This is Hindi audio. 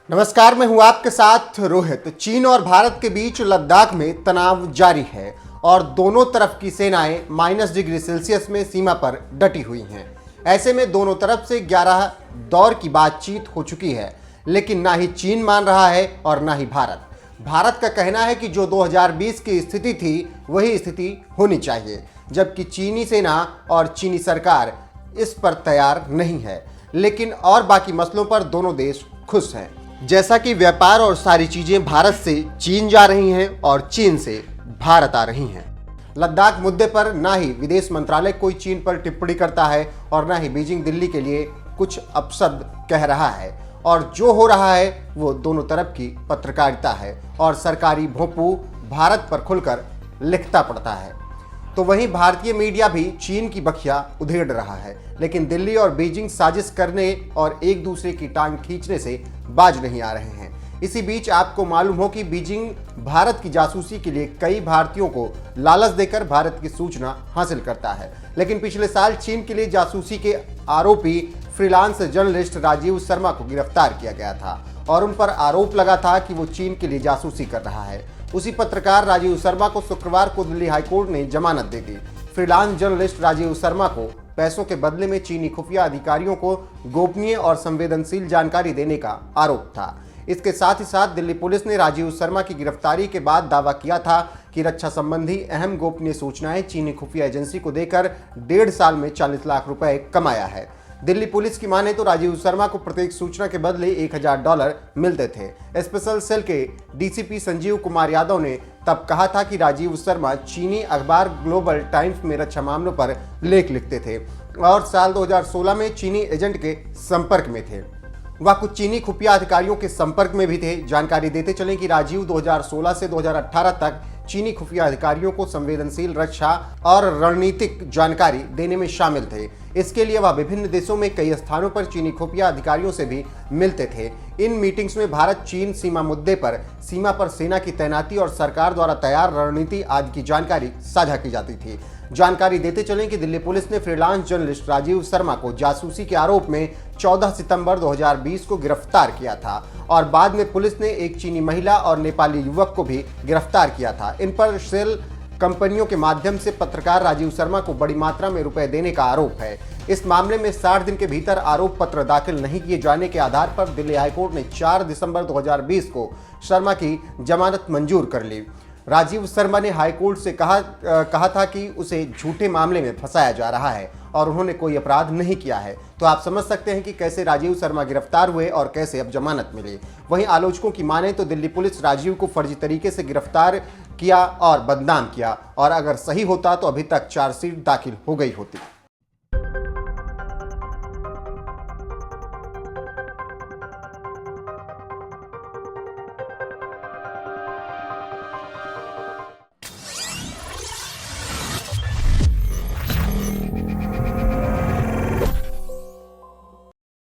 नमस्कार, मैं हूं आपके साथ रोहित। चीन और भारत के बीच लद्दाख में तनाव जारी है और दोनों तरफ की सेनाएं -डिग्री सेल्सियस में सीमा पर डटी हुई हैं। ऐसे में दोनों तरफ से 11 दौर की बातचीत हो चुकी है, लेकिन ना ही चीन मान रहा है और ना ही भारत। भारत का कहना है कि जो 2020 की स्थिति थी वही स्थिति होनी चाहिए, जबकि चीनी सेना और चीनी सरकार इस पर तैयार नहीं है। लेकिन और बाकी मसलों पर दोनों देश खुश हैं, जैसा कि व्यापार और सारी चीजें भारत से चीन जा रही हैं और चीन से भारत आ रही हैं। लद्दाख मुद्दे पर ना ही विदेश मंत्रालय कोई चीन पर टिप्पणी करता है और ना ही बीजिंग दिल्ली के लिए कुछ अपशब्द कह रहा है, और जो हो रहा है वो दोनों तरफ की पत्रकारिता है और सरकारी भोंपू भारत पर खुलकर लिखता पड़ता है। तो वहीं भारतीय मीडिया भी चीन की बखिया उधेड़ रहा है, लेकिन दिल्ली और बीजिंग साजिश करने और एक दूसरे की टांग खींचने से बाज नहीं आ रहे हैं। इसी बीच आपको मालूम हो कि बीजिंग भारत की जासूसी के लिए कई भारतीयों को लालच देकर भारत की सूचना हासिल करता है। लेकिन पिछले साल चीन के लिए जासूसी के आरोपी फ्रीलांस जर्नलिस्ट राजीव शर्मा को गिरफ्तार किया गया था और उन पर आरोप लगा था कि वो चीन के लिए जासूसी कर रहा है। उसी पत्रकार राजीव शर्मा को शुक्रवार को दिल्ली हाईकोर्ट ने जमानत दे दी। फ्रीलांस जर्नलिस्ट राजीव शर्मा को पैसों के बदले में चीनी खुफिया अधिकारियों को गोपनीय और संवेदनशील जानकारी देने का आरोप था। इसके साथ ही साथ दिल्ली पुलिस ने राजीव शर्मा की गिरफ्तारी के बाद दावा किया था कि रक्षा संबंधी अहम गोपनीय सूचनाएं चीनी खुफिया एजेंसी को देकर 1.5 साल में 40 लाख रुपए कमाया है। दिल्ली पुलिस की माने तो राजीव शर्मा को प्रत्येक सूचना के बदले $1000 मिलते थे। स्पेशल सेल के डीसीपी संजीव कुमार यादव ने तब कहा था कि राजीव शर्मा चीनी अखबार ग्लोबल टाइम्स में रक्षा मामलों पर लेख लिखते थे और साल 2016 में चीनी एजेंट के संपर्क में थे। वह कुछ चीनी खुफिया अधिकारियों के संपर्क में भी थे। जानकारी देते चले कि राजीव 2016 से 2018 तक चीनी खुफिया अधिकारियों को संवेदनशील रक्षा और रणनीतिक जानकारी देने में शामिल थे। इसके लिए वह विभिन्न देशों में कई स्थानों पर चीनी खुफिया अधिकारियों से भी मिलते थे। इन मीटिंग्स में भारत चीन सीमा मुद्दे पर, सीमा पर सेना की तैनाती और सरकार द्वारा तैयार रणनीति आदि की जानकारी साझा की जाती थी। जानकारी देते चलें कि दिल्ली पुलिस ने फ्रीलांस जर्नलिस्ट राजीव शर्मा को जासूसी के आरोप में 14 सितंबर 2020 को गिरफ्तार किया था और बाद में पुलिस ने एक चीनी महिला और नेपाली युवक को भी गिरफ्तार किया था। इन पर शेल कंपनियों के माध्यम से पत्रकार राजीव शर्मा को बड़ी मात्रा में रुपए देने का आरोप है। इस मामले में 60 दिन के भीतर आरोप पत्र दाखिल नहीं किए जाने के आधार पर दिल्ली हाईकोर्ट ने 4 दिसंबर 2020 को शर्मा की जमानत मंजूर कर ली। राजीव शर्मा ने हाईकोर्ट से कहा था कि उसे झूठे मामले में फंसाया जा रहा है और उन्होंने कोई अपराध नहीं किया है। तो आप समझ सकते हैं कि कैसे राजीव शर्मा गिरफ्तार हुए और कैसे अब जमानत मिली। वहीं आलोचकों की माने तो दिल्ली पुलिस राजीव को फर्जी तरीके से गिरफ्तार किया और बदनाम किया, और अगर सही होता तो अभी तक चार्जशीट दाखिल हो गई होती।